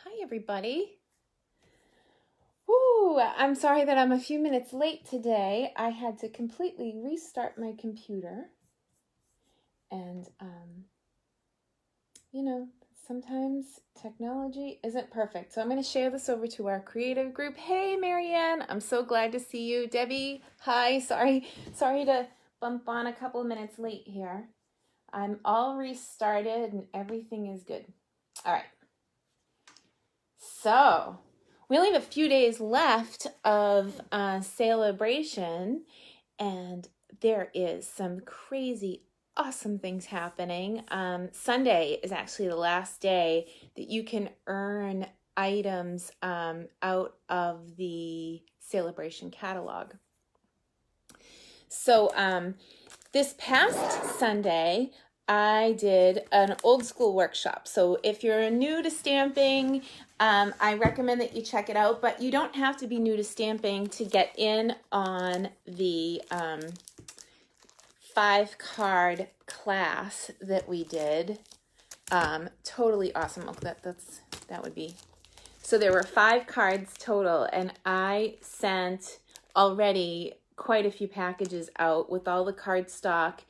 Hi, everybody. Woo, I'm sorry that I'm a few minutes late today. I had to completely restart my computer. And, sometimes technology isn't perfect. So I'm going to share this over to our creative group. Hey, Marianne, I'm so glad to see you. Debbie, hi. Sorry to bump on a couple of minutes late here. I'm all restarted and everything is good. All right. So we only have a few days left of Sale A Bration, and there is some crazy, awesome things happening. Sunday is actually the last day that you can earn items out of the Sale A Bration catalog. So this past Sunday, I did an old school workshop. So if you're new to stamping, I recommend that you check it out, but you don't have to be new to stamping to get in on the 5-card class that we did. Totally awesome. Oh, that would be. So there were 5 cards total, and I sent already quite a few packages out with all the cardstock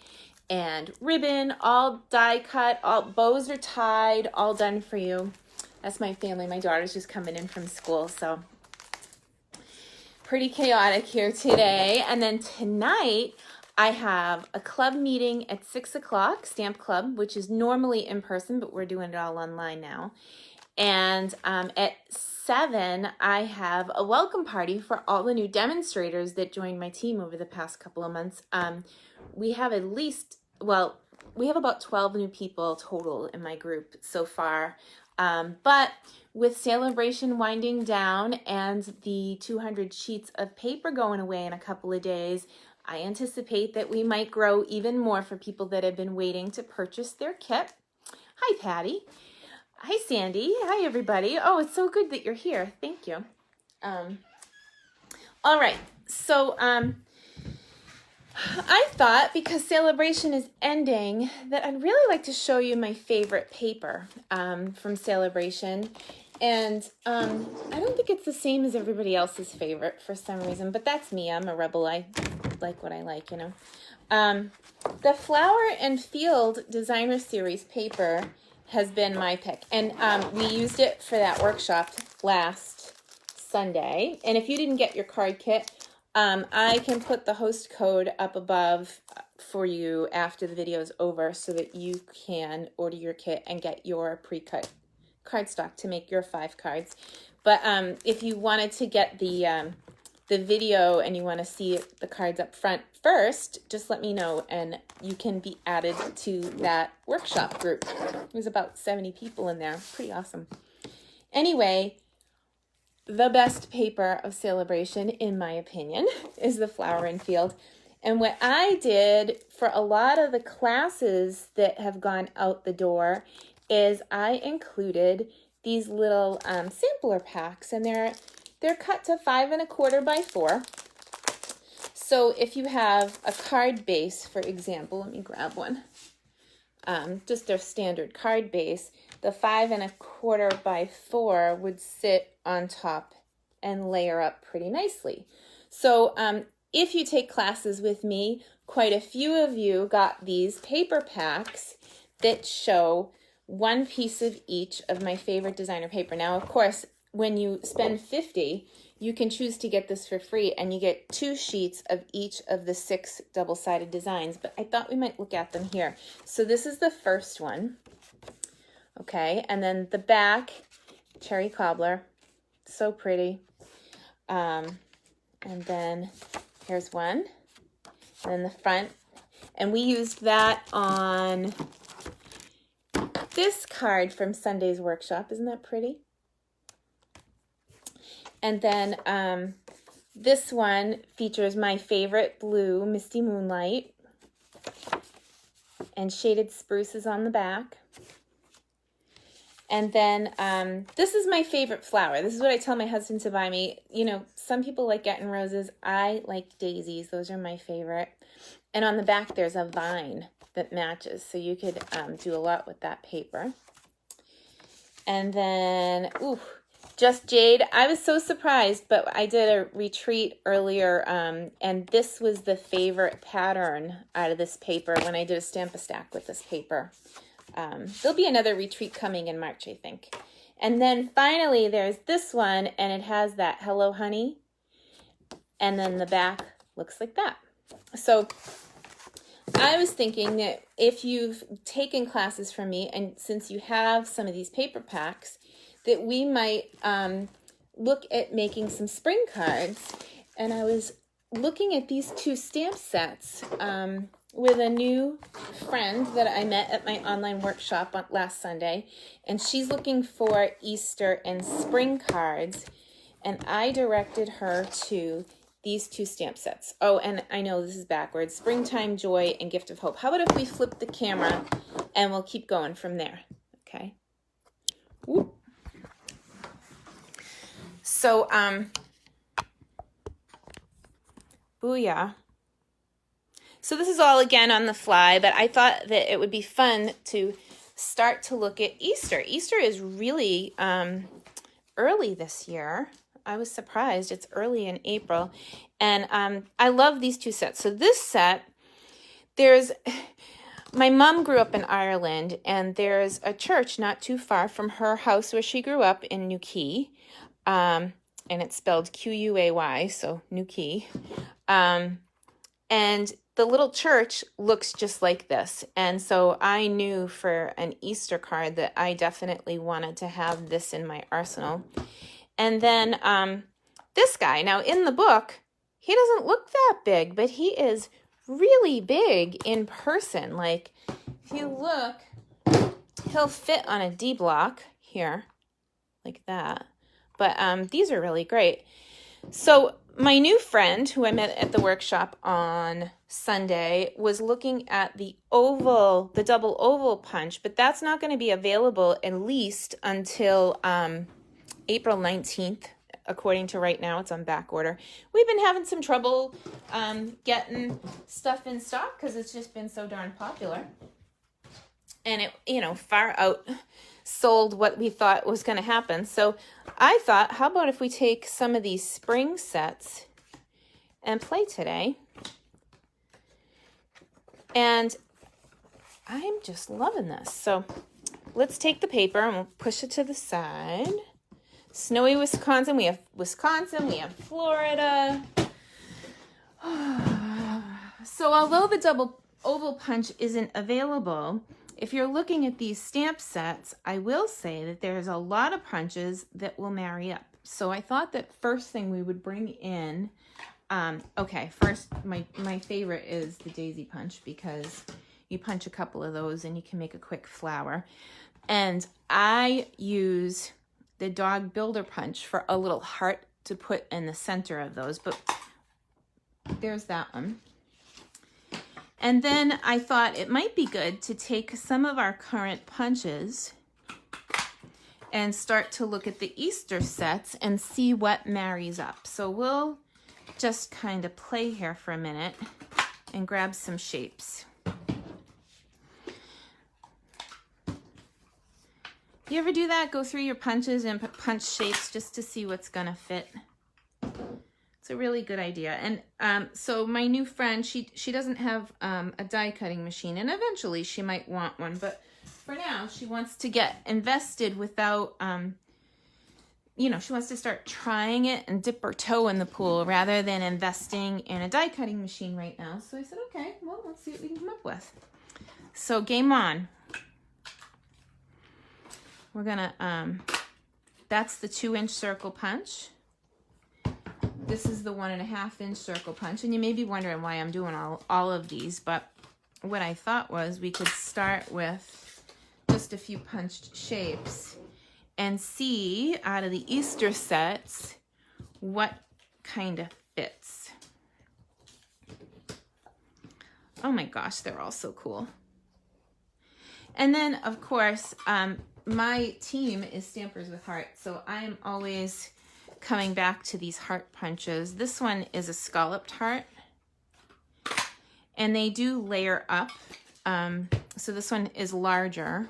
and ribbon, all die cut, all bows are tied, all done for you. That's my family. My daughter's just coming in from school, so pretty chaotic here today. And then tonight, I have a club meeting at 6 o'clock, Stamp Club, which is normally in person, but we're doing it all online now. And at 7, I have a welcome party for all the new demonstrators that joined my team over the past couple of months. We have we have about 12 new people total in my group so far. But with Sale A Bration winding down and the 200 sheets of paper going away in a couple of days, I anticipate that we might grow even more for people that have been waiting to purchase their kit. Hi, Patty. Hi, Sandy. Hi, everybody. Oh, it's so good that you're here. Thank you. All right. So I thought, because Sale A Bration is ending, that I'd really like to show you my favorite paper from Sale A Bration. And I don't think it's the same as everybody else's favorite for some reason, but that's me. I'm a rebel. I like what I like, you know. The Flower and Field Designer Series paper has been my pick. And we used it for that workshop last Sunday. And if you didn't get your card kit, I can put the host code up above for you after the video is over so that you can order your kit and get your pre-cut cardstock to make your 5 cards. But if you wanted to get the video and you want to see the cards up front first, just let me know and you can be added to that workshop group. There's about 70 people in there. Pretty awesome. Anyway, the best paper of Sale A Bration, in my opinion, is the Flower and Field. And what I did for a lot of the classes that have gone out the door is I included these little sampler packs, and they're cut to 5 1/4 by 4. So if you have a card base, for example, let me grab one. Just their standard card base, the 5 1/4 by 4 would sit on top and layer up pretty nicely. So if you take classes with me, quite a few of you got these paper packs that show one piece of each of my favorite designer paper. Now, of course, when you spend $50, you can choose to get this for free, and you get 2 sheets of each of the 6 double-sided designs, but I thought we might look at them here. So this is the first one, okay, and then the back, cherry cobbler, so pretty, and then here's one, and then the front, and we used that on this card from Sunday's workshop. Isn't that pretty? And then this one features my favorite blue, Misty Moonlight, and shaded spruces on the back. And then this is my favorite flower. This is what I tell my husband to buy me. You know, some people like getting roses. I like daisies. Those are my favorite. And on the back, there's a vine that matches. So you could do a lot with that paper. And then, ooh, Just Jade. I was so surprised, but I did a retreat earlier, and this was the favorite pattern out of this paper when I did a Stamp-A-Stack with this paper. There'll be another retreat coming in March, I think. And then finally, there's this one, and it has that Hello Honey, and then the back looks like that. So I was thinking that if you've taken classes from me, and since you have some of these paper packs, that we might look at making some spring cards. And I was looking at these two stamp sets with a new friend that I met at my online workshop last Sunday. And she's looking for Easter and spring cards. And I directed her to these two stamp sets. Oh, and I know this is backwards. Springtime Joy and Gift of Hope. How about if we flip the camera and we'll keep going from there, okay? Whoop. So, booyah. So this is all again on the fly, but I thought that it would be fun to start to look at Easter. Easter is really early this year. I was surprised. It's early in April. And I love these two sets. So this set, my mom grew up in Ireland, and there's a church not too far from her house where she grew up in New Quay. And it's spelled Q-U-A-Y, so New Quay. And the little church looks just like this. And so I knew for an Easter card that I definitely wanted to have this in my arsenal. And then this guy, now in the book, he doesn't look that big, but he is really big in person. Like, if you look, he'll fit on a D block here, like that. But these are really great. So my new friend, who I met at the workshop on Sunday, was looking at the double oval punch, but that's not going to be available at least until April 19th. According to right now, it's on back order. We've been having some trouble getting stuff in stock because it's just been so darn popular. And it, far outsold what we thought was going to happen. So I thought, how about if we take some of these spring sets and play today? And I'm just loving this. So let's take the paper and we'll push it to the side. Snowy Wisconsin, we have Florida. So although the double oval punch isn't available, if you're looking at these stamp sets, I will say that there's a lot of punches that will marry up. So I thought that first thing we would bring in, first my favorite is the daisy punch, because you punch a couple of those and you can make a quick flower. And I use the dog builder punch for a little heart to put in the center of those, but there's that one. And then I thought it might be good to take some of our current punches and start to look at the Easter sets and see what marries up. So we'll just kind of play here for a minute and grab some shapes. You ever do that? Go through your punches and punch shapes just to see what's gonna fit. It's a really good idea. And so my new friend, she doesn't have a die cutting machine, and eventually she might want one, but for now she wants to get invested without, she wants to start trying it and dip her toe in the pool rather than investing in a die cutting machine right now. So I said, okay, well, let's see what we can come up with. So game on. We're gonna, that's the 2-inch circle punch. This is the 1.5-inch circle punch. And you may be wondering why I'm doing all of these, but what I thought was we could start with just a few punched shapes and see out of the Easter sets what kind of fits. Oh my gosh, they're all so cool. And then, of course, my team is Stampers with Heart, so I'm always coming back to these heart punches. This one is a scalloped heart, and they do layer up. So this one is larger,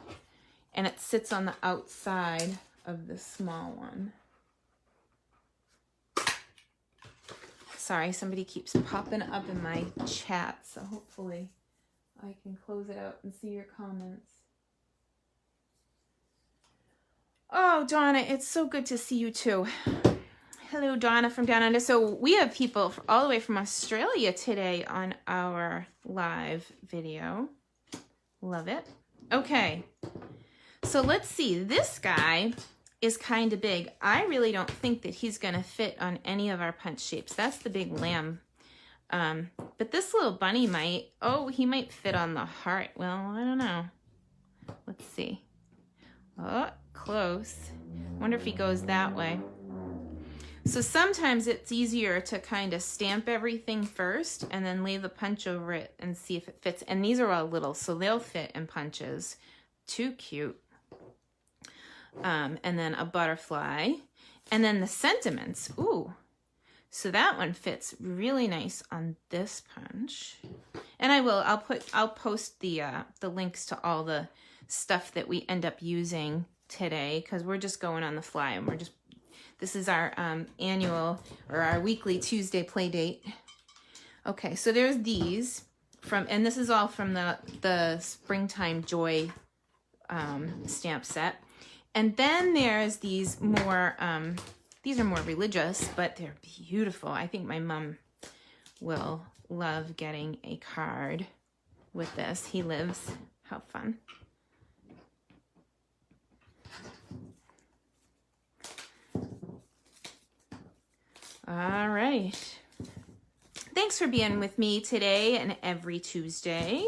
and it sits on the outside of the small one. Sorry, somebody keeps popping up in my chat, so hopefully I can close it out and see your comments. Oh, Donna, it's so good to see you too. Hello, Donna from Down Under. So we have people all the way from Australia today on our live video. Love it. Okay, so let's see. This guy is kind of big. I really don't think that he's going to fit on any of our punch shapes. That's the big lamb. But this little bunny might. Oh, he might fit on the heart. Well, I don't know. Let's see. Oh, close. Wonder if he goes that way. So sometimes it's easier to kind of stamp everything first and then lay the punch over it and see if it fits. And these are all little, so they'll fit in punches. Too cute. And then a butterfly. And then the sentiments. Ooh. So that one fits really nice on this punch. And I'll post the links to all the stuff that we end up using today, because we're just going on the fly, and this is our annual or our weekly Tuesday play date. Okay, so there's these and this is all from the Springtime Joy stamp set. And then there's these more, these are more religious, but they're beautiful. I think my mom will love getting a card with this. He lives. How fun. All right. Thanks for being with me today and every Tuesday.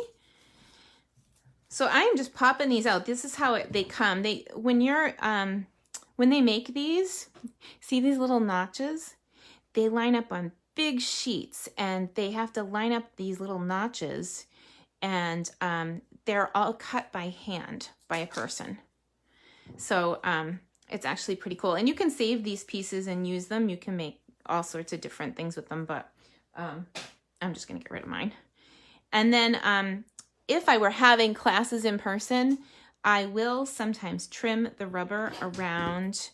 So I'm just popping these out. This is how they come. When they make these, see these little notches? They line up on big sheets, and they have to line up these little notches, and they're all cut by hand by a person. So it's actually pretty cool. And you can save these pieces and use them. You can make all sorts of different things with them, but I'm just going to get rid of mine. And then if I were having classes in person, I will sometimes trim the rubber around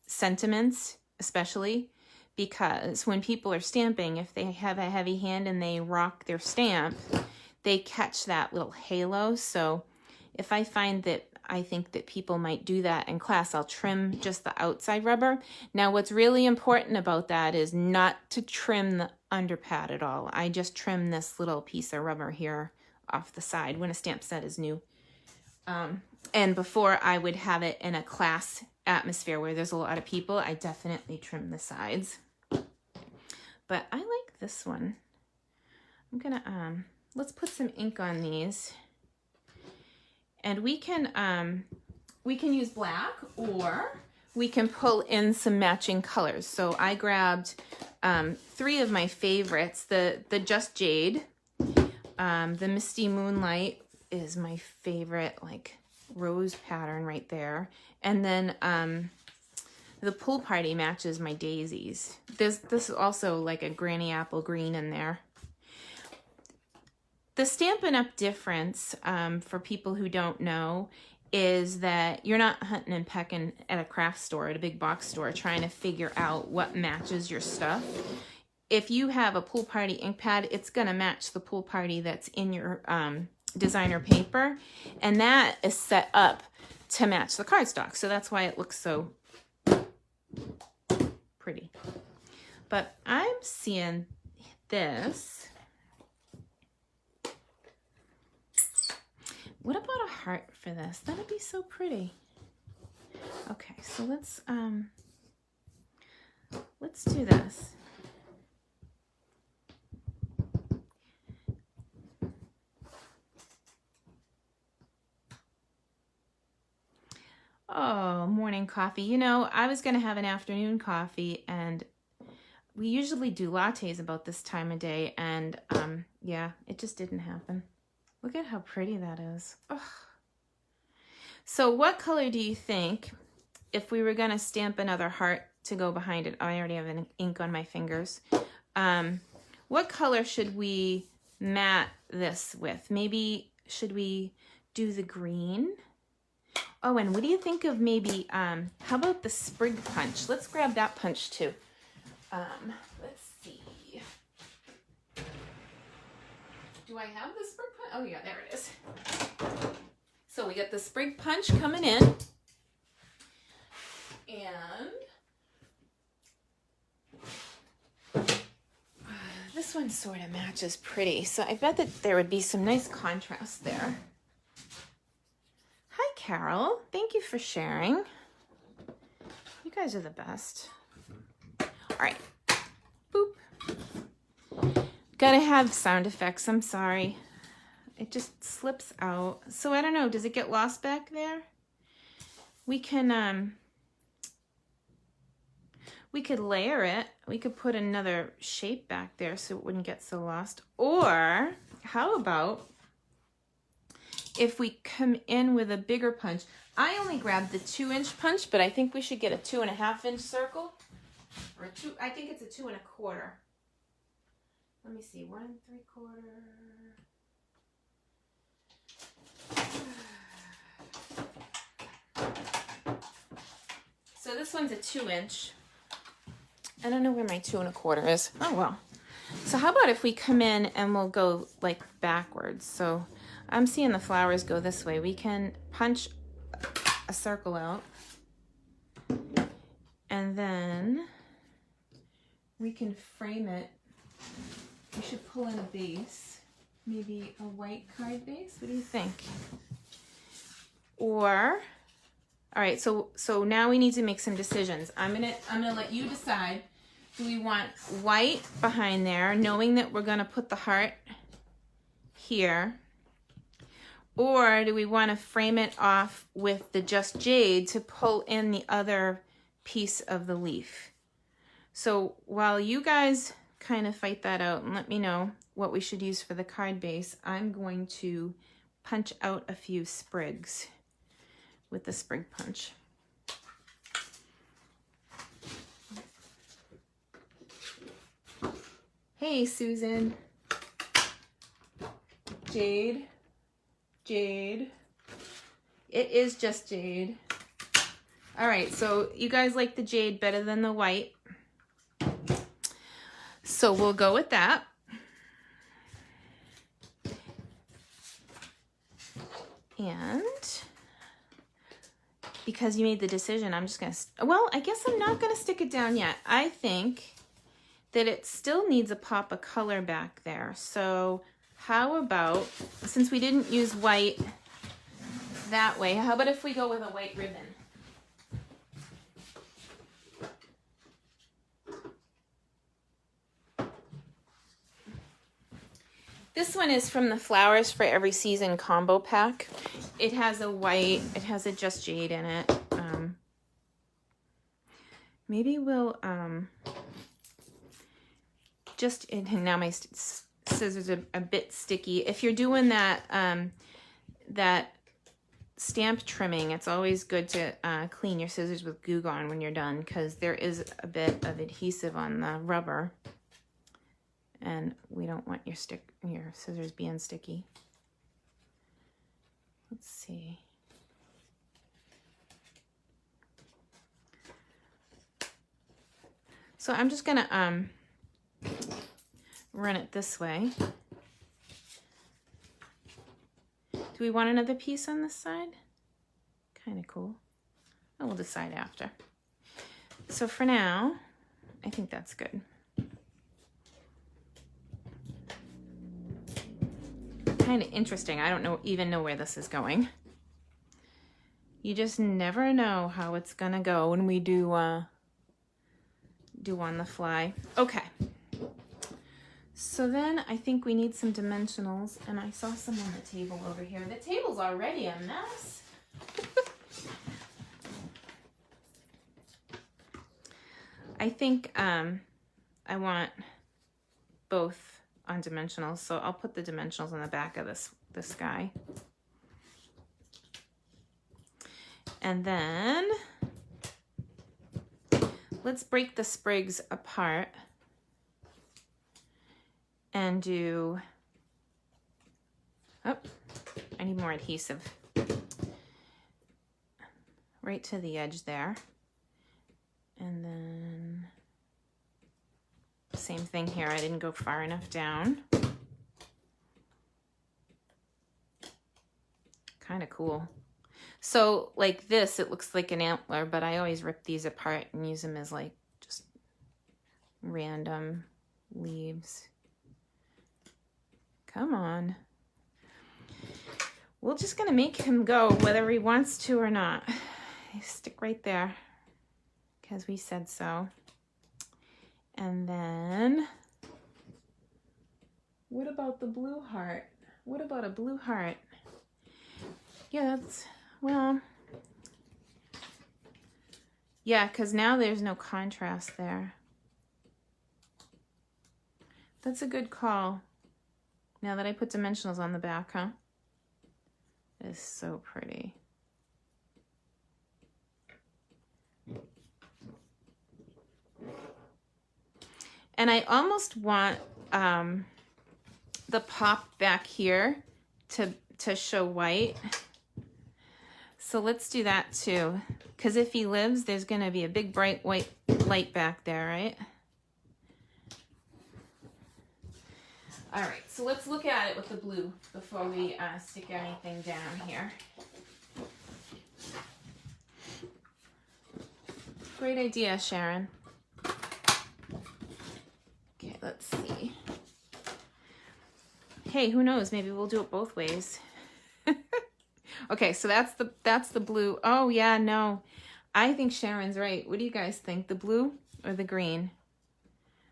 sentiments, especially because when people are stamping, if they have a heavy hand and they rock their stamp, they catch that little halo. So if I find that I think that people might do that in class, I'll trim just the outside rubber. Now, what's really important about that is not to trim the underpad at all. I just trim this little piece of rubber here off the side when a stamp set is new. And before I would have it in a class atmosphere where there's a lot of people, I definitely trim the sides. But I like this one. I'm gonna, let's put some ink on these. And we can use black, or we can pull in some matching colors. So I grabbed 3 of my favorites. The Just Jade, the Misty Moonlight is my favorite, like rose pattern right there. And then the Pool Party matches my daisies. This is also like a Granny Apple green in there. The Stampin' Up! Difference, for people who don't know, is that you're not hunting and pecking at a craft store, at a big box store, trying to figure out what matches your stuff. If you have a Pool Party ink pad, it's going to match the Pool Party that's in your designer paper, and that is set up to match the cardstock. So that's why it looks so pretty. But I'm seeing this. What about a heart for this? That'd be so pretty. Okay, so let's do this. Oh, morning coffee. You know, I was going to have an afternoon coffee, and we usually do lattes about this time of day, and yeah, it just didn't happen. Look at how pretty that is. Ugh. So what color do you think, if we were going to stamp another heart to go behind it? I already have an ink on my fingers. What color should we matte this with? Maybe should we do the green? Oh, and what do you think of maybe, how about the sprig punch? Let's grab that punch too. Let's see. Do I have the sprig punch? Oh yeah, there it is. So we got the sprig punch coming in. And this one sort of matches pretty. So I bet that there would be some nice contrast there. Hi, Carol. Thank you for sharing. You guys are the best. All right. Boop. Gotta have sound effects. I'm sorry. It just slips out. So I don't know. Does it get lost back there? We can, we could layer it. We could put another shape back there so it wouldn't get so lost. Or how about if we come in with a bigger punch? I only grabbed the 2-inch punch, but I think we should get a 2.5-inch circle. Or I think it's a 2 1/4. Let me see, 1 3/4. So this one's a 2-inch. I don't know where my 2 1/4 is. Oh well. So how about if we come in and we'll go like backwards? So I'm seeing the flowers go this way. We can punch a circle out, and then we can frame it. We should pull in a base, maybe a white card base. What do you think? Or, all right, so now we need to make some decisions. I'm gonna let you decide. Do we want white behind there, knowing that we're gonna put the heart here? Or do we want to frame it off with the Just Jade to pull in the other piece of the leaf? So while you guys kind of fight that out and let me know what we should use for the card base, I'm going to punch out a few sprigs with the sprig punch. Hey, Susan. Jade. Jade. It is just jade. All right, so you guys like the jade better than the white. So we'll go with that. And because you made the decision, I'm just gonna, well, I guess I'm not gonna stick it down yet. I think that it still needs a pop of color back there. So how about, since we didn't use white that way, how about if we go with a white ribbon? This one is from the Flowers for Every Season combo pack. It has a white, it has a Just Jade in it. Maybe we'll, and now my scissors are a bit sticky. If you're doing that, that stamp trimming, it's always good to clean your scissors with Goo Gone when you're done, because there is a bit of adhesive on the rubber, and we don't want your scissors being sticky. Let's see. So I'm just gonna run it this way. Do we want another piece on this side? Kind of cool. Oh, we'll decide after. So for now, I think that's good. Kind of interesting. I don't even know where this is going. You just never know how it's gonna go when we do on the fly. Okay. So then I think we need some dimensionals, and I saw some on the table over here. The table's already a mess. I think I want both on dimensionals, so I'll put the dimensionals on the back of this guy. And then let's break the sprigs apart and do, oh, I need more adhesive. right to the edge there. And then same thing here. I didn't go far enough down. Kind of cool. So like this, it looks like an antler, but I always rip these apart and use them as like just random leaves. Come on. We're just gonna make him go whether he wants to or not. Stick right there because we said so. And then, what about the blue heart? What about a blue heart? Yeah, that's, well, yeah, because now there's no contrast there. That's a good call. Now that I put dimensionals on the back, huh? It's so pretty. And I almost want the pop back here to show white. So let's do that too. Because if he lives, there's going to be a big bright white light back there, right? All right, so let's look at it with the blue before we stick anything down here. Great idea, Sharon. Okay, let's see. Hey, who knows? Maybe we'll do it both ways. Okay, so that's the blue. Oh yeah, no. I think Sharon's right. What do you guys think? The blue or the green?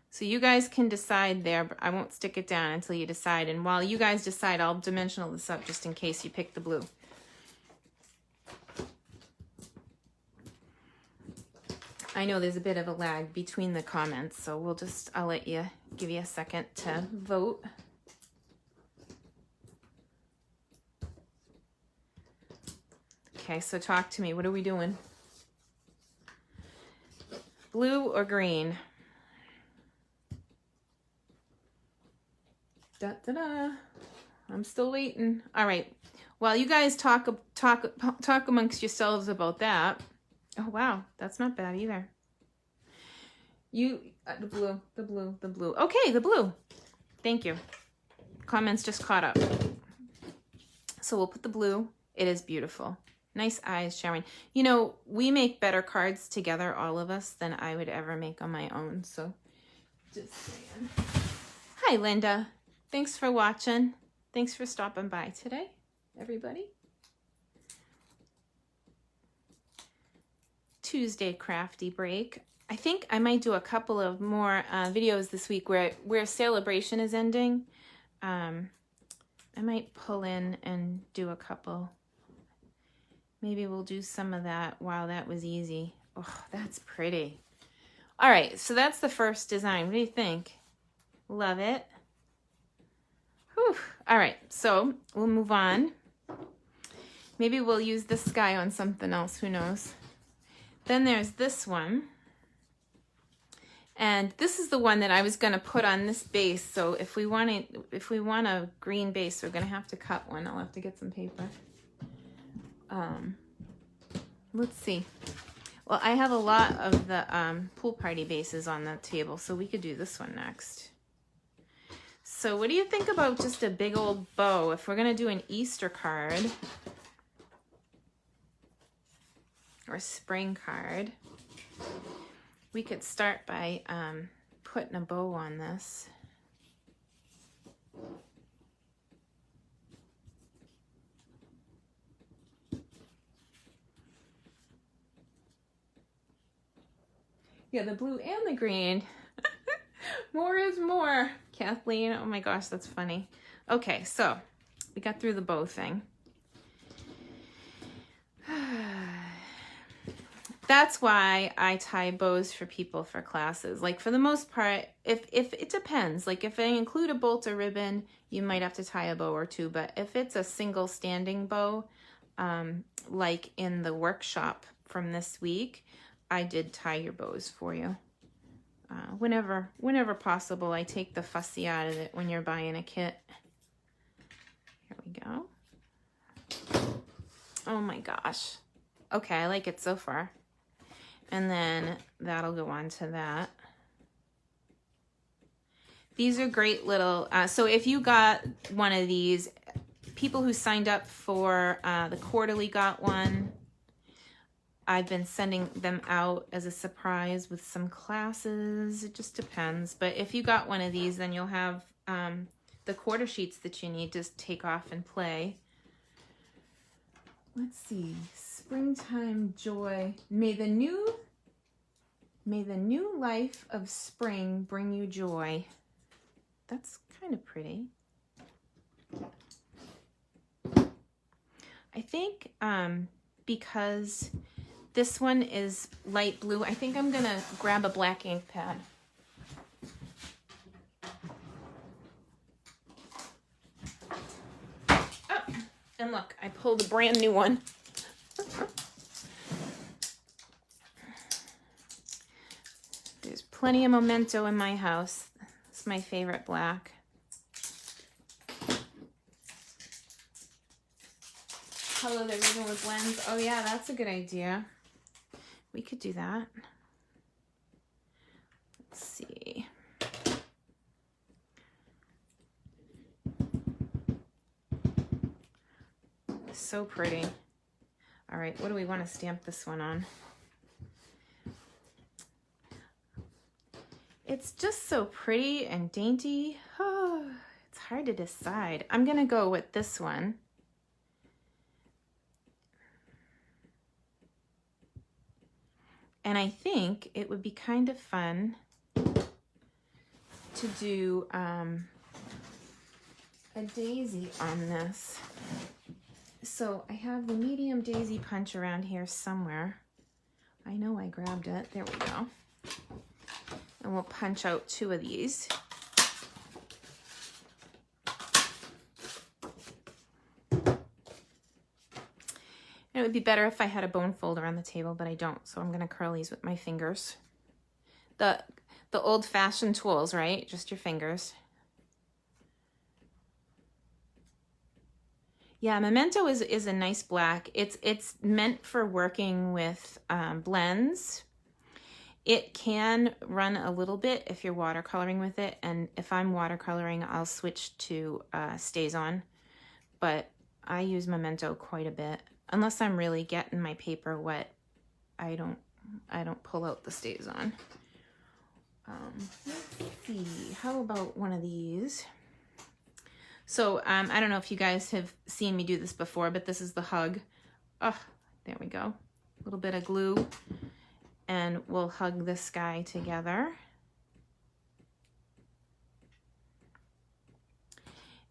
So you guys can decide there, but I won't stick it down until you decide. And while you guys decide, I'll dimensional this up just in case you pick the blue. I know there's a bit of a lag between the comments, so I'll let you, give you a second to vote. Okay, so talk to me. What are we doing? Blue or green? Da, da, da. I'm still waiting. All right. While you guys talk amongst yourselves about that. Oh, wow. That's not bad either. The blue. Okay, the blue. Thank you. Comments just caught up. So we'll put the blue. It is beautiful. Nice eyes, Sharon. You know, we make better cards together, all of us, than I would ever make on my own. So just saying. Hi, Linda. Thanks for watching. Thanks for stopping by today, everybody. Tuesday crafty break. I think I might do a couple of more videos this week where Sale A Bration is ending. I might pull in and do a couple. Maybe we'll do some of that. Wow, that was easy. Oh, that's pretty. All right, so that's the first design. What do you think? Love it. Whew. All right, so we'll move on. Maybe we'll use this guy on something else. Who knows? Then there's this one. And this is the one that I was going to put on this base. So if we want a green base, we're going to have to cut one. I'll have to get some paper. Let's see. Well, I have a lot of the pool party bases on the table, so we could do this one next. So what do you think about just a big old bow? If we're going to do an Easter card or spring card, we could start by putting a bow on this. Yeah, the blue and the green. More is more, Kathleen. Oh my gosh, that's funny. Okay, so we got through the bow thing. That's why I tie bows for people for classes. Like for the most part, if it depends. Like if I include a bolt or ribbon, you might have to tie a bow or two. But if it's a single standing bow, like in the workshop from this week, I did tie your bows for you. Whenever possible, I take the fussy out of it when you're buying a kit. Here we go. Oh my gosh. Okay, I like it so far. And then that'll go on to that. These are great little, so if you got one of these, people who signed up for the quarterly got one. I've been sending them out as a surprise with some classes. It just depends. But if you got one of these, then you'll have the quarter sheets that you need to take off and play. Let's see. Springtime joy. May the new life of spring bring you joy. That's kind of pretty. I think because this one is light blue, I think I'm gonna grab a black ink pad. Oh, and look, I pulled a brand new one. There's plenty of memento in my house. It's my favorite black. Color the ribbon with blends. Oh yeah, that's a good idea. We could do that. Let's see. So pretty. All right, what do we want to stamp this one on? It's just so pretty and dainty. Oh, it's hard to decide. I'm gonna go with this one. And I think it would be kind of fun to do a daisy on this. So I have the medium daisy punch around here somewhere. I know I grabbed it. There we go. And we'll punch out 2 of these. It would be better if I had a bone folder on the table, but I don't, so I'm gonna curl these with my fingers. The old-fashioned tools, right? Just your fingers. Yeah, memento is a nice black. It's meant for working with blends. It can run a little bit if you're watercoloring with it, and if I'm watercoloring, I'll switch to Stays On, but I use memento quite a bit. Unless I'm really getting my paper wet, I don't pull out the Stays On. Let's see, how about one of these? So I don't know if you guys have seen me do this before, but this is the hug. Oh, there we go. A little bit of glue, and we'll hug this guy together.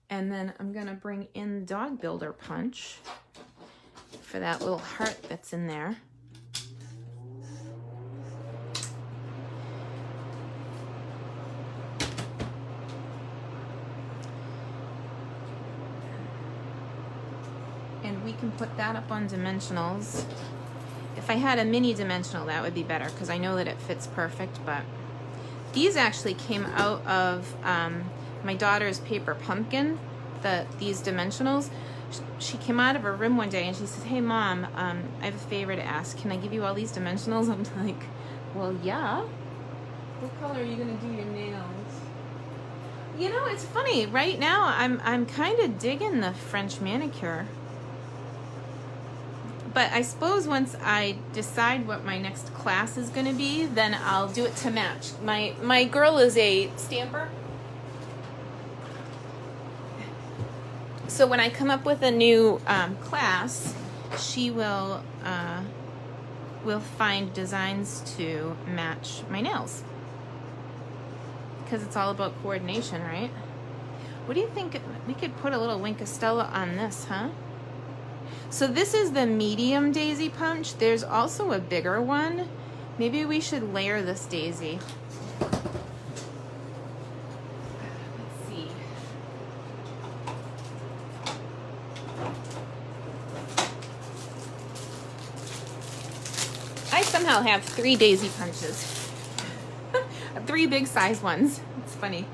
And then I'm gonna bring in Dog Builder Punch for that little heart that's in there. And we can put that up on dimensionals. If I had a mini dimensional, that would be better because I know that it fits perfect, but these actually came out of my daughter's paper pumpkin, these dimensionals. She came out of her room one day and she said, "Hey Mom, I have a favor to ask. Can I give you all these dimensionals?" I'm like, "Well, yeah. What color are you gonna do your nails?" You know, it's funny. Right now, I'm kind of digging the French manicure. But I suppose once I decide what my next class is gonna be, then I'll do it to match. My girl is a stamper. So when I come up with a new class, she will find designs to match my nails. Because it's all about coordination, right? What do you think? We could put a little Wink of Stella on this, huh? So this is the medium daisy punch. There's also a bigger one. Maybe we should layer this daisy. Somehow have 3 daisy punches. 3 big size ones. It's funny. You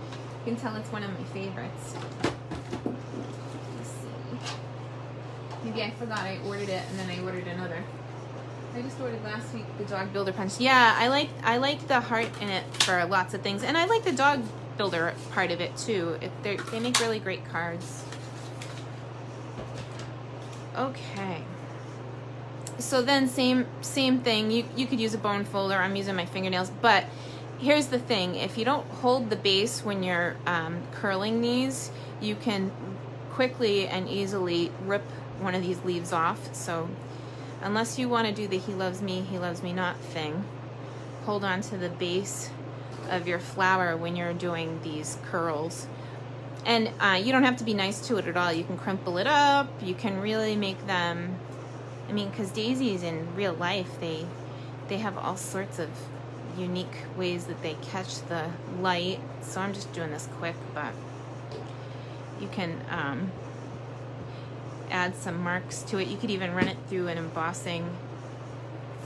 can tell it's one of my favorites. Let's see. Maybe I forgot I ordered it and then I ordered another. I just ordered last week the dog builder punch. Yeah, I like the heart in it for lots of things, and I like the dog builder part of it too. They make really great cards. Okay. So then same thing. You could use a bone folder. I'm using my fingernails, but here's the thing: if you don't hold the base when you're curling these, you can quickly and easily rip one of these leaves off. So unless you want to do the he loves me not thing, hold on to the base of your flower when you're doing these curls. And you don't have to be nice to it at all. You can crumple it up. You can really make them, I mean, because daisies in real life, they have all sorts of unique ways that they catch the light. So I'm just doing this quick, but you can add some marks to it. You could even run it through an embossing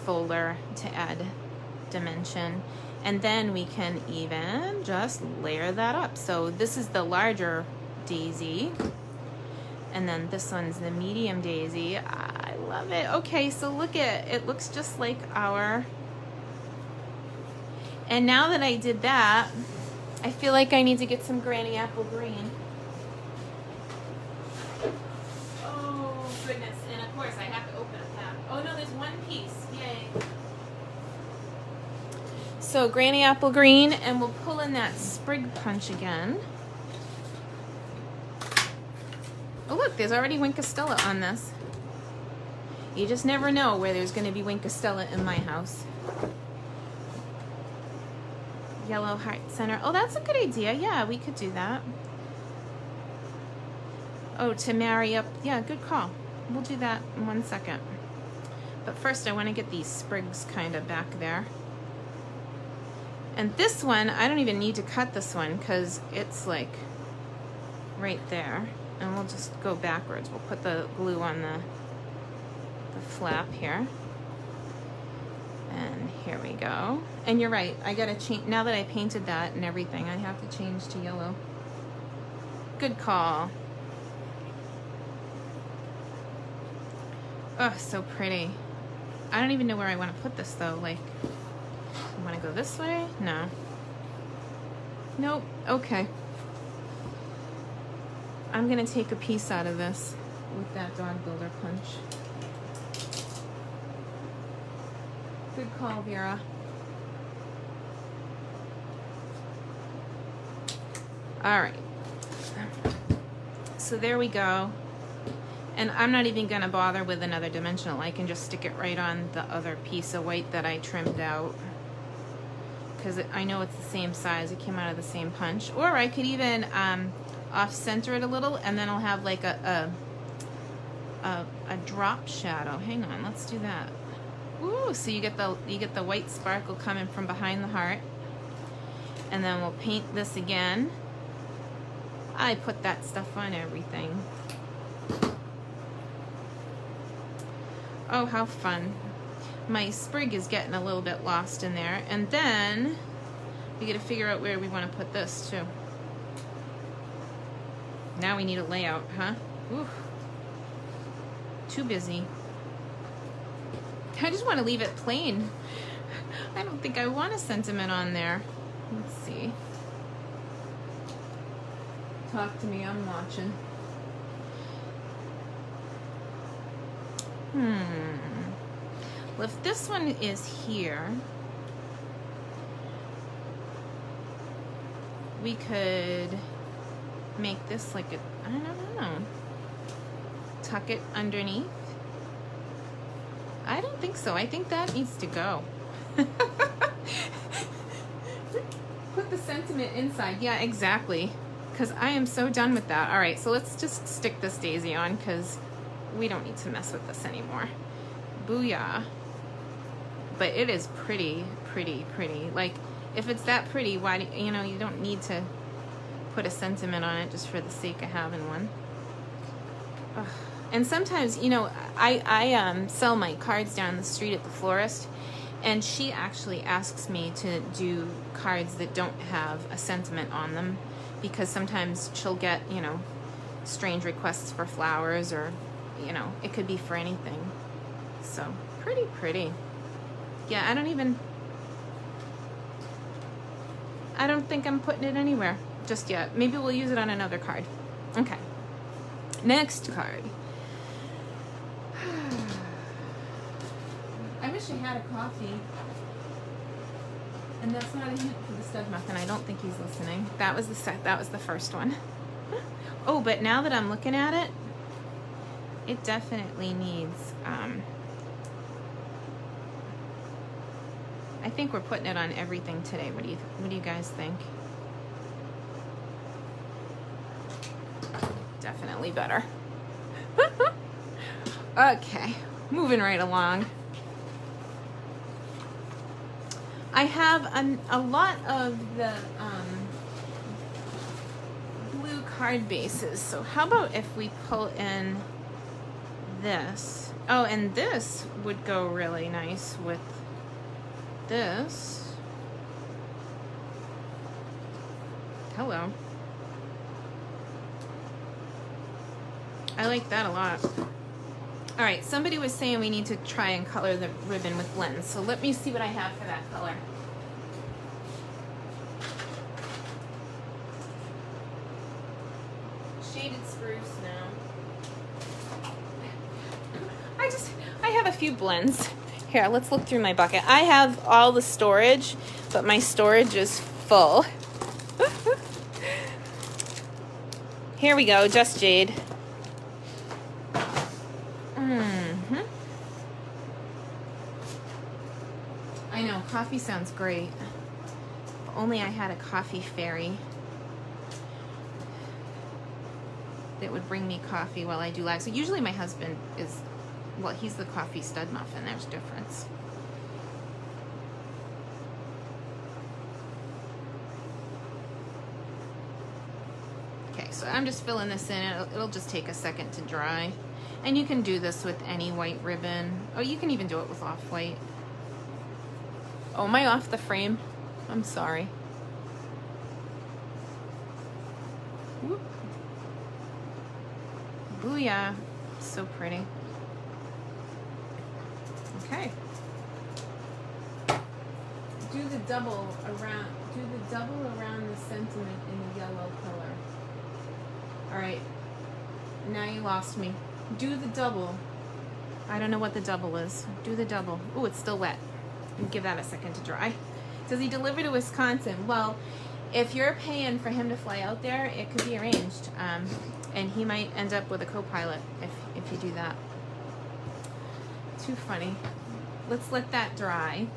folder to add dimension. And then we can even just layer that up. So this is the larger daisy. And then this one's the medium daisy. I love it. Okay, so look at it. It looks just like our... And now that I did that, I feel like I need to get some Granny Apple Green. Oh, goodness. And of course, I have to open a pack. Oh, no, there's one piece. Yay. So Granny Apple Green, and we'll pull in that sprig punch again. Oh look, there's already Winkostella on this. You just never know where there's going to be Winkostella in my house. Yellow heart center. Oh, that's a good idea. Yeah, we could do that. Oh, to marry up. Yeah, good call. We'll do that in 1 second. But first I want to get these sprigs kind of back there. And this one, I don't even need to cut this one because it's like right there. And we'll just go backwards. We'll put the glue on the flap here. And here we go. And you're right, I gotta change, now that I painted that and everything, I have to change to yellow. Good call. Oh, so pretty. I don't even know where I want to put this though. Like, I want to go this way? No. Nope. Okay. I'm gonna take a piece out of this with that dog builder punch. Good call, Vera. All right. So there we go. And I'm not even gonna bother with another dimensional. I can just stick it right on the other piece of white that I trimmed out, because I know it's the same size. It came out of the same punch. Or I could even off-center it a little, and then I'll have like a drop shadow. Hang on, let's do that. Ooh, so you get the white sparkle coming from behind the heart. And then we'll paint this again. I put that stuff on everything. Oh, how fun. My sprig is getting a little bit lost in there. And then we gotta figure out where we want to put this too. Now we need a layout, huh? Ooh. Too busy. I just want to leave it plain. I don't think I want a sentiment on there. Let's see. Talk to me, I'm watching. Well, if this one is here, we could make this like a, I don't know, tuck it underneath. I don't think so. I think that needs to go. Put the sentiment inside. Yeah, exactly. Because I am so done with that. All right, so let's just stick this daisy on because we don't need to mess with this anymore. Booyah. But it is pretty, pretty, pretty. Like, if it's that pretty, why do you know, you don't need to put a sentiment on it just for the sake of having one. Ugh. And sometimes, you know, I sell my cards down the street at the florist, and she actually asks me to do cards that don't have a sentiment on them, because sometimes she'll get, you know, strange requests for flowers, or, you know, it could be for anything. So pretty pretty. Yeah, I don't think I'm putting it anywhere just yet. Maybe we'll use it on another card. Okay. Next card. I wish I had a coffee. And that's not a hint for the stud muffin. I don't think he's listening. That was the first one. Oh, but now that I'm looking at it, it definitely needs, I think we're putting it on everything today. What do you guys think? Definitely better. Okay, moving right along. I have a lot of the blue card bases. So how about if we pull in this? Oh, and this would go really nice with this. Hello. I like that a lot. All right, somebody was saying we need to try and color the ribbon with blends. So let me see what I have for that color. Shaded spruce now. I have a few blends. Here, let's look through my bucket. I have all the storage, but my storage is full. Here we go, Just Jade. I know, coffee sounds great. If only I had a coffee fairy that would bring me coffee while I do live. So usually my husband is, well, he's the coffee stud muffin. There's a difference. Okay, so I'm just filling this in. It'll just take a second to dry. And you can do this with any white ribbon. Oh, you can even do it with off-white. Oh, am I off the frame? I'm sorry. Whoop. Booyah. So pretty. Okay. Do the double around the sentiment in the yellow color. All right. Now you lost me. Do the double. I don't know what the double is. Do the double. Oh, it's still wet. Give that a second to dry. Does he deliver to Wisconsin? Well, if you're paying for him to fly out there, it could be arranged. And he might end up with a co-pilot if you do that. Too funny. Let's let that dry.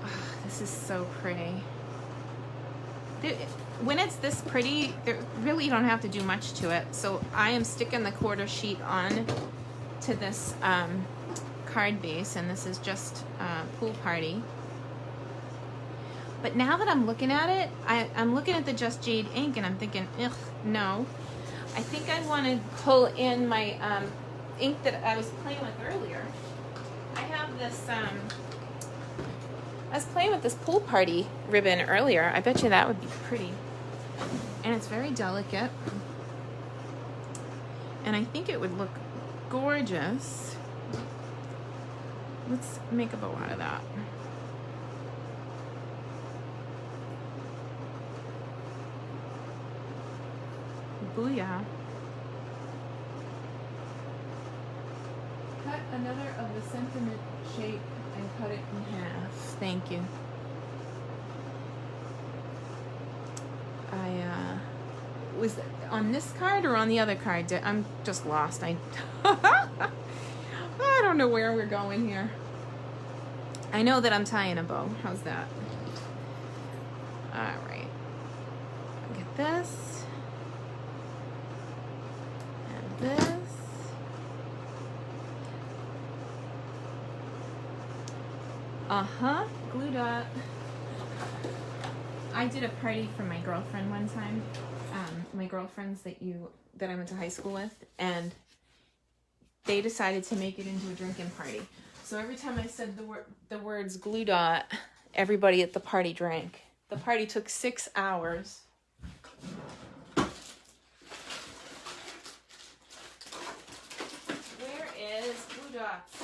Oh, this is so pretty. When it's this pretty, really you don't have to do much to it. So I am sticking the quarter sheet on to this card base, and this is just Pool Party. But now that I'm looking at it, I'm looking at the Just Jade ink, and I'm thinking, ugh, no. I think I want to pull in my ink that I was playing with earlier. I have this, I was playing with this Pool Party ribbon earlier. I bet you that would be pretty. And it's very delicate. And I think it would look gorgeous. Let's make a bow out of that. Booyah. Cut another of the sentiment shape and cut it in half. Thank you. Was on this card or on the other card? I'm just lost. I don't know where we're going here. I know that I'm tying a bow. How's that? All right. Get this. And this. Glue dot. I did a party for my girlfriend one time. My girlfriends that I went to high school with, and they decided to make it into a drinking party. So every time I said the words glue dot, everybody at the party drank. The party took 6 hours. Where is glue dots?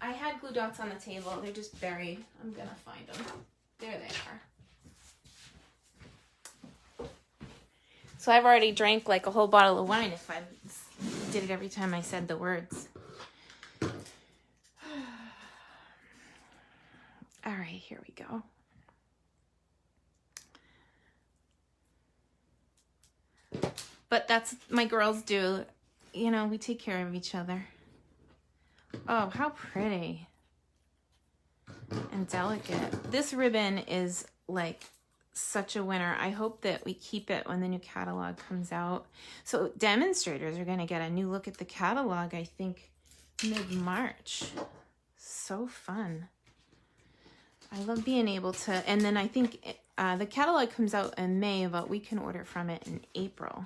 I had glue dots on the table. They're just buried. I'm going to find them. There they are. So I've already drank like a whole bottle of wine if I did it every time I said the words. All right, here we go. But that's my girls do. You know, we take care of each other. Oh, how pretty and delicate. This ribbon is like such a winner. I hope that we keep it when the new catalog comes out. So demonstrators are going to get a new look at the catalog, I think, mid-March. So fun. I love being able to, and then I think the catalog comes out in May, but we can order from it in April.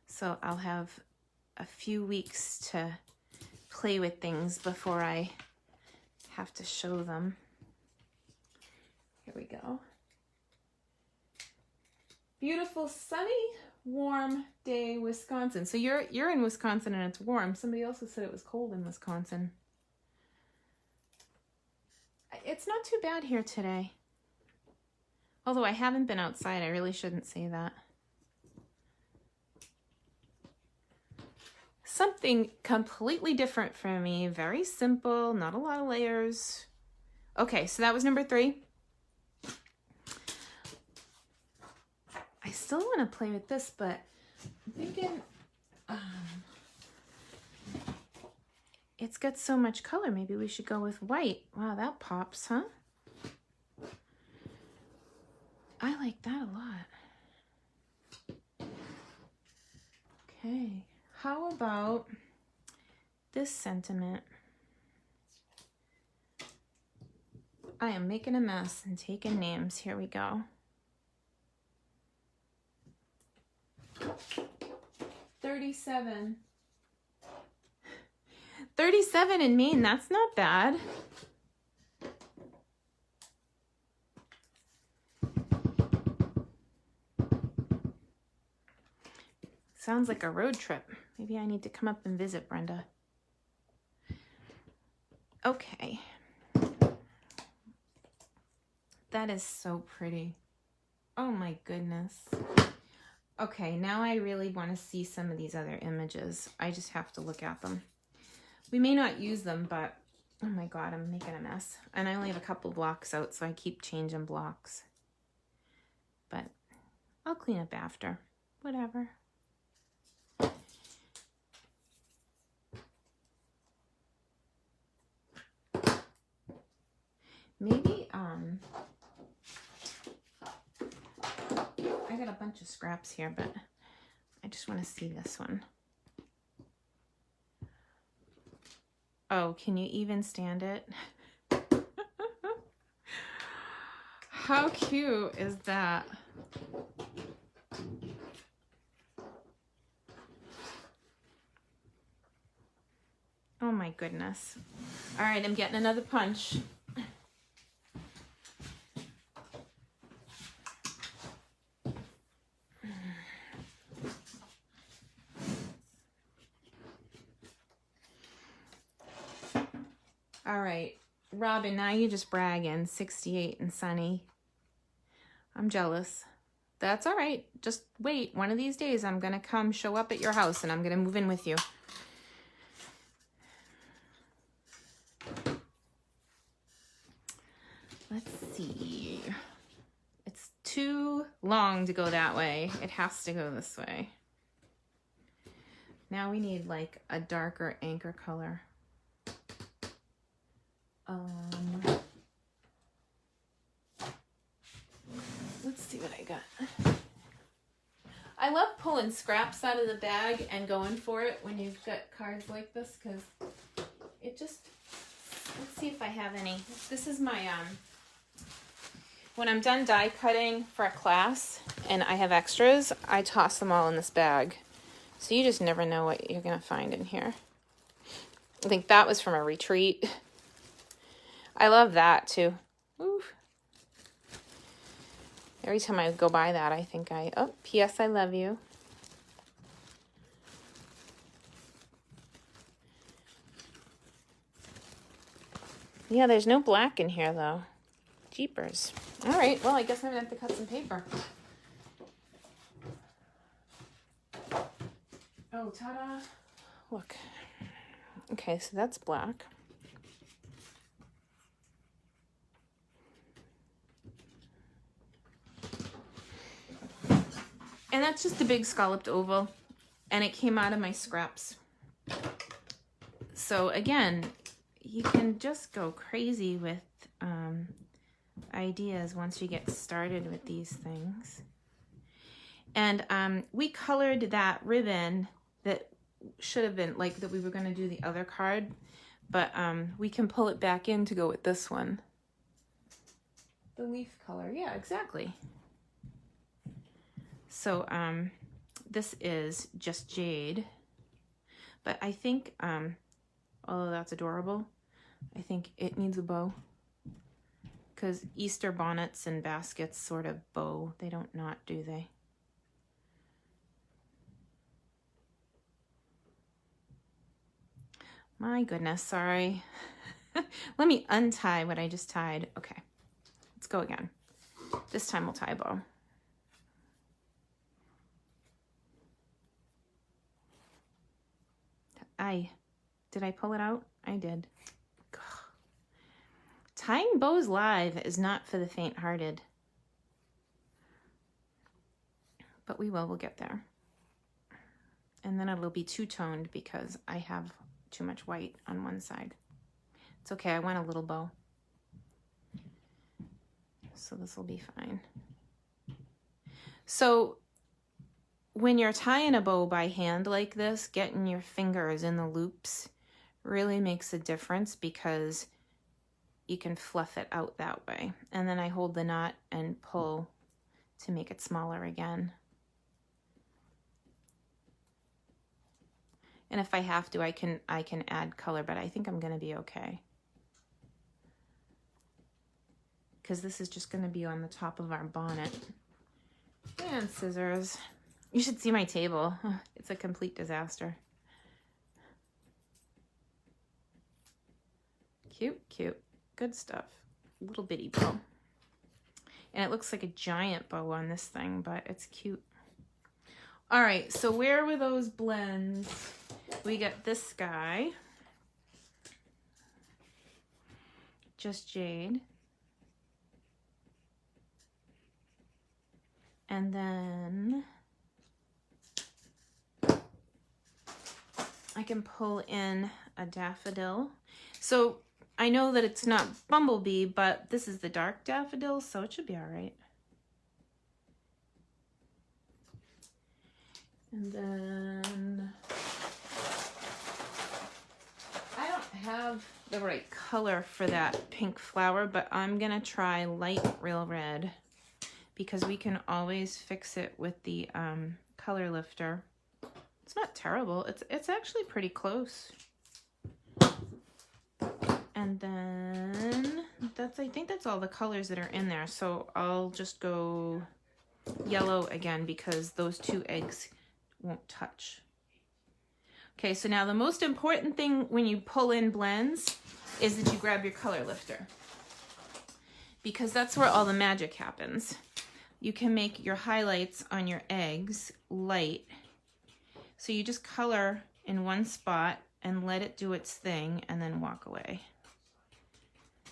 So I'll have a few weeks to play with things before I have to show them. Here we go. Beautiful, sunny, warm day, Wisconsin. So you're in Wisconsin and it's warm. Somebody else said it was cold in Wisconsin. It's not too bad here today. Although I haven't been outside, I really shouldn't say that. Something completely different for me. Very simple, not a lot of layers. Okay, so that was number 3. I still want to play with this, but I'm thinking it's got so much color. Maybe we should go with white. Wow, that pops, huh? I like that a lot. Okay, how about this sentiment? I am making a mess and taking names. Here we go. 37. 37 in Maine, that's not bad. Sounds like a road trip. Maybe I need to come up and visit Brenda. Okay. That is so pretty. Oh my goodness. Okay, now I really want to see some of these other images. I just have to look at them. We may not use them, but oh my God, I'm making a mess. And I only have a couple blocks out, so I keep changing blocks. But I'll clean up after. Whatever. Maybe, I got a bunch of scraps here, but I just want to see this one. Oh, can you even stand it? How cute is that? Oh my goodness. All right, I'm getting another punch. All right, Robin, now you're just bragging. 68 and sunny. I'm jealous. That's all right. Just wait. One of these days, I'm going to come show up at your house and I'm going to move in with you. Let's see. It's too long to go that way. It has to go this way. Now we need like a darker anchor color. Let's see what I got. I love pulling scraps out of the bag and going for it when you've got cards like this, because it just, let's see if I have any. This is my, when I'm done die cutting for a class and I have extras, I toss them all in this bag. So you just never know what you're going to find in here. I think that was from a retreat. I love that too. Ooh. Every time I go by that, I think oh, P.S. I love you. Yeah, there's no black in here though. Jeepers. All right, well, I guess I'm gonna have to cut some paper. Oh, ta-da. Look. Okay, so that's black. And that's just a big scalloped oval, and it came out of my scraps. So again, you can just go crazy with ideas once you get started with these things. And we colored that ribbon that should have been, like, that we were going to do the other card, but we can pull it back in to go with this one. The leaf color, yeah, exactly. So this is just jade, but I think, although that's adorable, I think it needs a bow, because Easter bonnets and baskets sort of bow. They don't not, do they? My goodness, sorry. Let me untie what I just tied. Okay, let's go again. This time we'll tie a bow. Did I pull it out? I did. Ugh. Tying bows live is not for the faint-hearted. But we'll get there. And then it'll be two-toned because I have too much white on one side. It's okay, I want a little bow. So this will be fine. So when you're tying a bow by hand like this, getting your fingers in the loops really makes a difference, because you can fluff it out that way. And then I hold the knot and pull to make it smaller again. And if I have to, I can add color, but I think I'm gonna be okay, because this is just gonna be on the top of our bonnet. And scissors. You should see my table. It's a complete disaster. Cute, cute. Good stuff. Little bitty bow. And it looks like a giant bow on this thing, but it's cute. All right, so where were those blends? We got this guy. Just jade. And then I can pull in a daffodil. So I know that it's not bumblebee, but this is the dark daffodil, so it should be all right. And then I don't have the right color for that pink flower, but I'm gonna try light real red, because we can always fix it with the color lifter. It's not terrible. It's actually pretty close. And then I think that's all the colors that are in there. So I'll just go yellow again, because those two eggs won't touch. Okay, so now the most important thing when you pull in blends is that you grab your color lifter, because that's where all the magic happens. You can make your highlights on your eggs light. So you just color in one spot and let it do its thing and then walk away.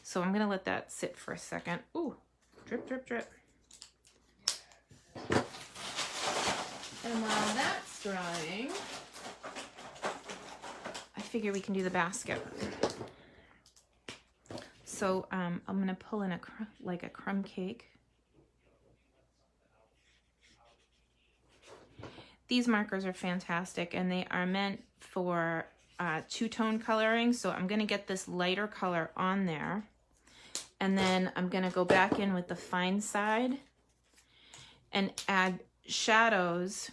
So I'm gonna let that sit for a second. Ooh, drip, drip, drip. And while that's drying, I figure we can do the basket. So I'm gonna pull in like a crumb cake. These markers are fantastic, and they are meant for two-tone coloring. So I'm gonna get this lighter color on there, and then I'm gonna go back in with the fine side and add shadows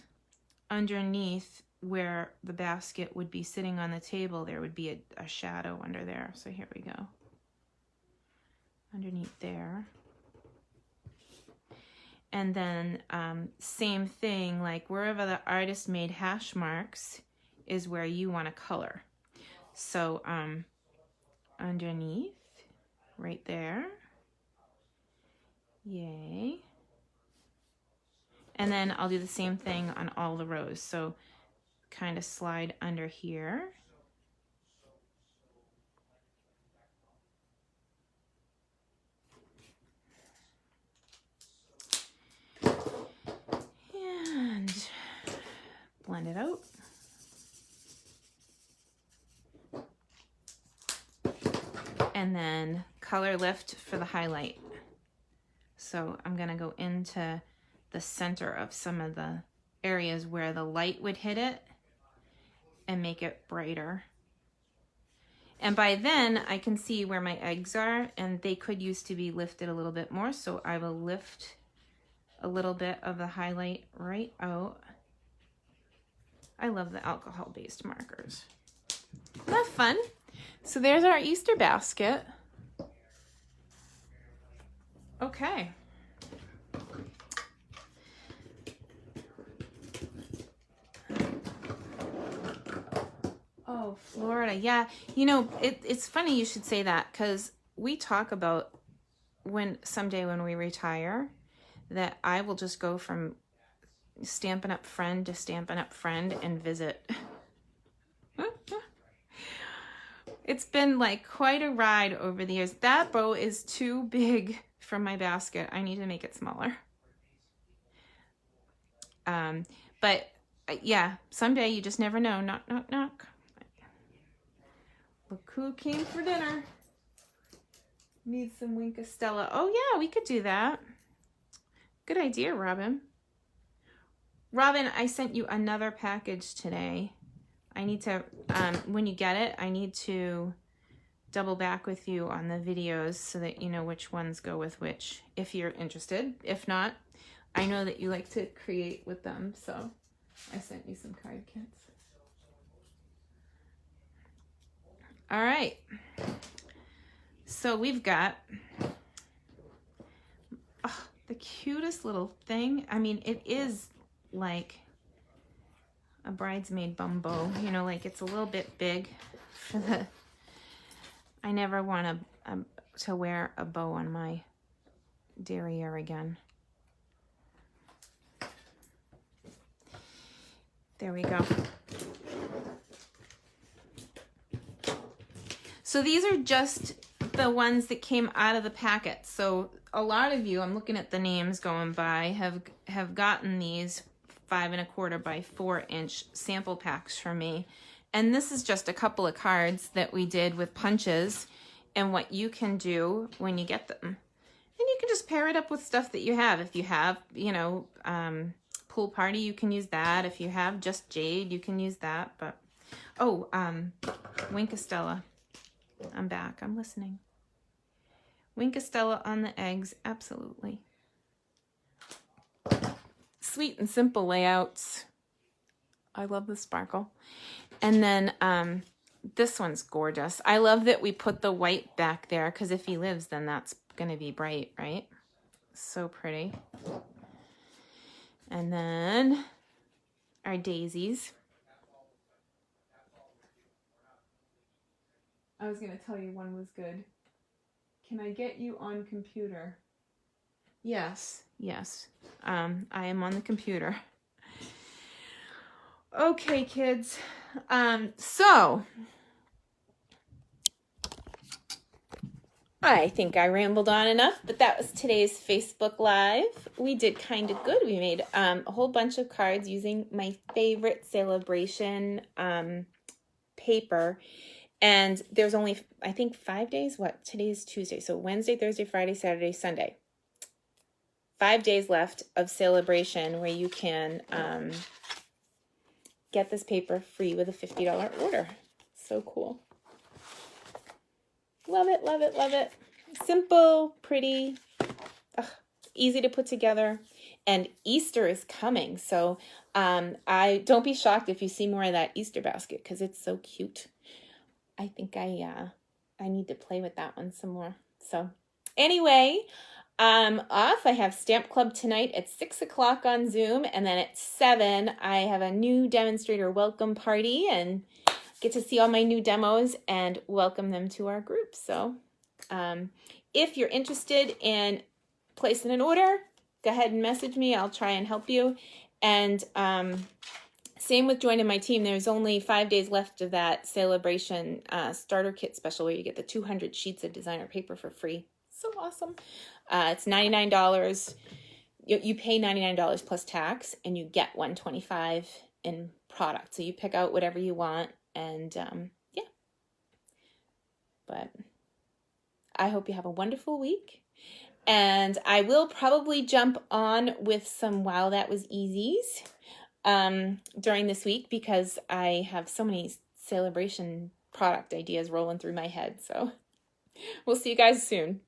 underneath where the basket would be sitting on the table. There would be a shadow under there. So here we go. Underneath there. And then same thing, like wherever the artist made hash marks is where you want to color. So underneath, right there. Yay. And then I'll do the same thing on all the rows. So kind of slide under here. And blend it out. And then color lift for the highlight. So I'm gonna go into the center of some of the areas where the light would hit it and make it brighter. And by then I can see where my eggs are, and they could use to be lifted a little bit more. So I will lift a little bit of the highlight right out. I love the alcohol-based markers. Isn't that fun? So there's our Easter basket. Okay. Oh, Florida. Yeah. You know, it's funny you should say that, because we talk about someday when we retire, that I will just go from Stampin' Up! Friend to Stampin' Up! Friend and visit. It's been like quite a ride over the years. That bow is too big for my basket. I need to make it smaller. But yeah, someday you just never know. Knock, knock, knock. Look who came for dinner. Need some Wink Estella. Oh yeah, we could do that. Good idea, Robin. Robin, I sent you another package today. I need to, when you get it, I need to double back with you on the videos so that you know which ones go with which, if you're interested. If not, I know that you like to create with them, so I sent you some card kits. All right. So we've got the cutest little thing. I mean, it is like a bridesmaid bum bow, you know, like it's a little bit big for the, I never want to wear a bow on my derriere again. There we go. So these are just the ones that came out of the packet. So a lot of you, I'm looking at the names going by, have gotten these 5 1/4 by 4 inch sample packs from me. And this is just a couple of cards that we did with punches and what you can do when you get them. And you can just pair it up with stuff that you have. If you have, you know, pool party, you can use that. If you have just jade, you can use that. But, oh, Wink Estella. I'm back. I'm listening. Wink Estella on the eggs. Absolutely. Sweet and simple layouts. I love the sparkle. And then this one's gorgeous. I love that we put the white back there, because if he lives, then that's going to be bright, right? So pretty. And then our daisies. I was going to tell you one was good. Can I get you on computer? Yes, yes. I am on the computer. Okay, kids. So I think I rambled on enough, but that was today's Facebook Live. We did kind of good. We made a whole bunch of cards using my favorite Sale A Bration paper. And there's only, I think, 5 days. What? Today's Tuesday. So Wednesday, Thursday, Friday, Saturday, Sunday. 5 days left of Sale A Bration where you can get this paper free with a $50 order. So cool. Love it, love it, love it. Simple, pretty, easy to put together. And Easter is coming. So don't be shocked if you see more of that Easter basket, because it's so cute. I think I need to play with that one some more. So anyway, off. I have Stamp Club tonight at 6 o'clock on Zoom, and then at 7 I have a new demonstrator welcome party and get to see all my new demos and welcome them to our group. So if you're interested in placing an order, go ahead and message me. I'll try and help you. And same with joining my team. There's only 5 days left of that Sale A Bration starter kit special where you get the 200 sheets of designer paper for free. So awesome. It's $99. You pay $99 plus tax, and you get $125 in product. So you pick out whatever you want, and yeah. But I hope you have a wonderful week. And I will probably jump on with some Wow That Was Easies during this week because I have so many Sale A Bration product ideas rolling through my head. So we'll see you guys soon.